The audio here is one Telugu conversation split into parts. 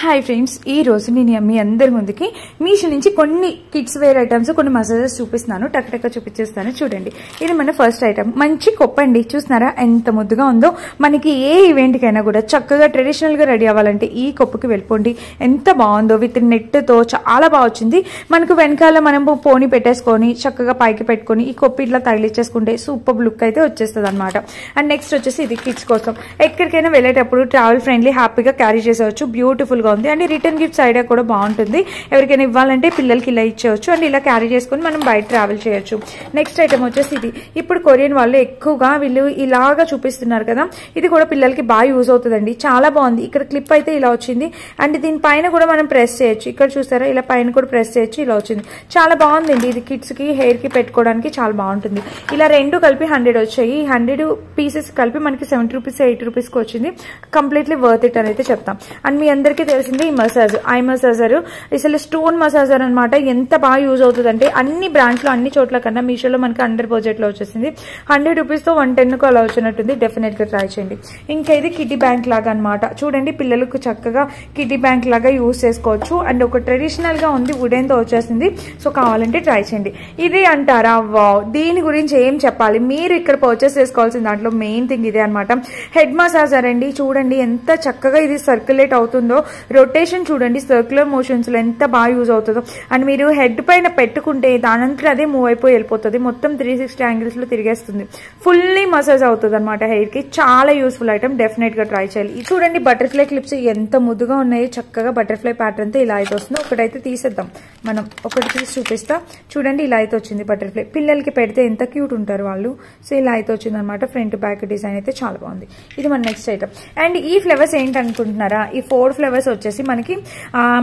హాయ్ ఫ్రెండ్స్, ఈ రోజు నేను మీ అందరి ముందుకి మీషో నుంచి కొన్ని కిడ్స్ వేర్ ఐటమ్స్, కొన్ని మసాజెస్ చూపిస్తున్నాను. టక్ చూపించేస్తాను. చూడండి, ఇది మన ఫస్ట్ ఐటమ్. మంచి కొప్పండి. చూస్తున్నారా ఎంత ముద్దుగా ఉందో. మనకి ఏ ఈవెంట్ కైనా కూడా చక్కగా ట్రెడిషనల్ గా రెడీ అవ్వాలంటే ఈ కొప్పుకి వెళ్ళిపోండి. ఎంత బాగుందో, విత్ నెట్ తో చాలా బాగా వచ్చింది. మనకు వెనకాల మనం పోనీ పెట్టేసుకొని చక్కగా పైకి పెట్టుకొని ఈ కొప్పు ఇట్లా తగిలిచ్చేసుకుంటే సూపర్ లుక్ అయితే వచ్చేస్తుంది అనమాట. అండ్ నెక్స్ట్ వచ్చేసి ఇది కిడ్స్ కోసం. ఎక్కడికైనా వెళ్ళేటప్పుడు ట్రావెల్ ఫ్రెండ్లీ, హ్యాపీగా క్యారీ చేసేవచ్చు. బ్యూటిఫుల్ గా ఉంది. అండ్ రిటర్న్ గిఫ్ట్స్ ఐడియా కూడా బాగుంటుంది. ఎవరికైనా ఇవ్వాలంటే పిల్లలకి ఇలా ఇచ్చేయచ్చు. అండ్ ఇలా క్యారీ చేసుకుని మనం బయట ట్రావెల్ చేయొచ్చు. నెక్స్ట్ ఐటమ్ వచ్చేసి ఇది. ఇప్పుడు కొరియన్ వాళ్ళు ఎక్కువగా వీళ్ళు ఇలాగా చూపిస్తున్నారు కదా, ఇది కూడా పిల్లలకి బాగా యూజ్ అవుతుందండి. చాలా బాగుంది. ఇక్కడ క్లిప్ అయితే ఇలా వచ్చింది. అండ్ దీనిపైన కూడా మనం ప్రెస్ చేయొచ్చు. ఇక్కడ చూసారా, ఇలా పైన కూడా ప్రెస్ చేయొచ్చు. ఇలా వచ్చింది. చాలా బాగుందండి. ఇది కిడ్స్ కి హెయిర్ కి పెట్టుకోవడానికి చాలా బాగుంటుంది. ఇలా రెండు కలిపి 100 వచ్చాయి. 100 పీసెస్ కలిపి మనకి 70 రూపీస్ 80 రూపీస్ కి వచ్చింది. కంప్లీట్లీ వర్త్ ఇట్ అని అయితే చెప్తాం. అండ్ మీ అందరికీ తెలిసింది ఈ మసాజ్, ఐ మసాజర్. అసలు స్టోన్ మసాజర్ అనమాట. ఎంత బాగా యూజ్ అవుతుంది అంటే అన్ని బ్రాండ్స్ లో అన్ని చోట్ల కన్నా మీషోలో మనకి అండర్ బడ్జెట్ లో వచ్చేసింది. 100 రూపీస్ తో 110 కు అలా వచ్చినట్టుంది. డెఫినెట్ గా ట్రై చేయండి. ఇంకా ఇది కిడ్డీ బ్యాంక్ లాగా అనమాట. చూడండి, పిల్లలకు చక్కగా కిడ్డీ బ్యాంక్ లాగా యూజ్ చేసుకోవచ్చు. అండ్ ఒక ట్రెడిషనల్ గా ఉంది, వుడెన్ తో వచ్చేసింది. సో కావాలంటే ట్రై చేయండి. ఇది అంటారా, వావ్, దీని గురించి ఏం చెప్పాలి. మీరు ఇక్కడ పర్చేస్ చేసుకోవాల్సిన దాంట్లో మెయిన్ థింగ్ ఇదే అనమాట. హెడ్ మసాజర్ అండి. చూడండి ఎంత చక్కగా ఇది సర్క్యులేట్ అవుతుందో. రొటేషన్ చూడండి, సర్క్యులర్ మోషన్స్ లో ఎంత బాగా యూజ్ అవుతుందో. అండ్ మీరు హెడ్ పైన పెట్టుకుంటే దానంతా అదే మూవ్ అయిపోయి వెళ్ళిపోతుంది. మొత్తం 360 యాంగిల్స్ లో తిరిగేస్తుంది. ఫుల్లీ మసాజ్ అవుతుంది అనమాట హెయిర్ కి. చాలా యూస్ఫుల్ ఐటమ్. డెఫినెట్ గా ట్రై చేయాలి. చూడండి, బటర్ఫ్లై క్లిప్స్ ఎంత ముద్దుగా ఉన్నాయో. చక్కగా బటర్ఫ్లై ప్యాటర్న్ తో ఇలా అయితే వస్తుంది. ఒకటైతే తీసేద్దాం మనం. ఒకటి తీసి చూపిస్తా. చూడండి, ఇలా అయితే వచ్చింది బటర్ఫ్లై. పిల్లలకి పెడితే ఎంత క్యూట్ ఉంటారు వాళ్ళు. సో ఇలా అయితే వచ్చింది అనమాట. ఫ్రంట్ బ్యాక్ డిజైన్ అయితే చాలా బాగుంది. ఇది మన నెక్స్ట్ ఐటమ్. అండ్ ఈ ఫ్లవర్స్ ఏంటనుకుంటున్నారా, ఈ 4 ఫ్లవర్స్ వచ్చేసి మనకి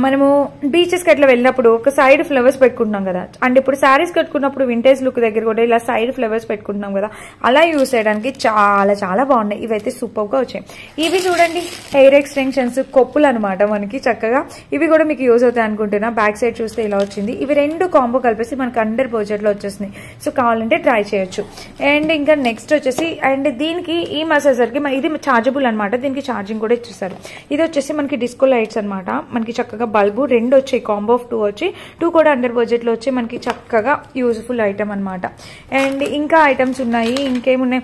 మనము బీచెస్ కి అట్లా వెళ్ళినప్పుడు ఒక సైడ్ ఫ్లవర్స్ పెట్టుకుంటున్నాం కదా. అండ్ ఇప్పుడు శారీస్ కట్టుకున్నప్పుడు వింటేజ్ లుక్ దగ్గర కూడా ఇలా సైడ్ ఫ్లవర్స్ పెట్టుకుంటున్నాం కదా, అలా యూజ్ చేయడానికి చాలా చాలా బాగున్నాయి. ఇవైతే సూపర్ గా వచ్చాయి. ఇవి చూడండి, హెయిర్ ఎక్స్టెన్షన్స్, కొప్పులు అనమాట మనకి. చక్కగా ఇవి కూడా మీకు యూజ్ అవుతాయి అనుకుంటున్నా. బ్యాక్ సైడ్ చూస్తే ఇలా వచ్చింది. ఇవి రెండు కాంబో కలిపేసి మనకి అండర్ బడ్జెట్ లో వచ్చేసింది. సో కావాలంటే ట్రై చేయొచ్చు. అండ్ ఇంకా నెక్స్ట్ వచ్చేసి, అండ్ దీనికి ఈ మసాజర్ కి ఇది చార్జబుల్ అనమాట. దీనికి ఛార్జింగ్ కూడా ఇచ్చేస్తారు. ఇది వచ్చేసి మనకి డిస్కో లైట్స్ అనమాట. మనకి చక్కగా బల్బు 2 వచ్చాయి. కాంబో ఆఫ్ 2 వచ్చి 2 కూడా అండర్ బడ్జెట్ లో వచ్చి మనకి చక్కగా యూజ్ఫుల్ ఐటమ్ అనమాట. అండ్ ఇంకా ఐటమ్స్ ఉన్నాయి. ఇంకేమున్నాయి,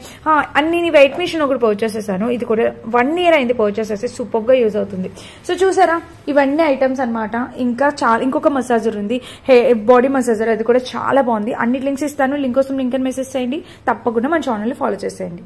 అన్ని వెయిట్ మిషన్ ఒకటి పర్చేస్ చేశాను. ఇది కూడా 1 year అయింది పర్చేస్ చేస్తే. సూపర్ గా యూజ్ అవుతుంది. సో చూసారా, ఇవన్నీ ఐటమ్స్ అనమాట. ఇంకా చాలా, ఇంకొక మసాజర్ ఉంది, బాడీ మసాజర్. అది కూడా చాలా బాగుంది. అన్ని లింక్స్ ఇస్తాను. లింక్ కోసం లింక్ అని మెసేజ్ చేయండి. తప్పకుండా మన ఛానల్ ఫాలో చేసేయండి.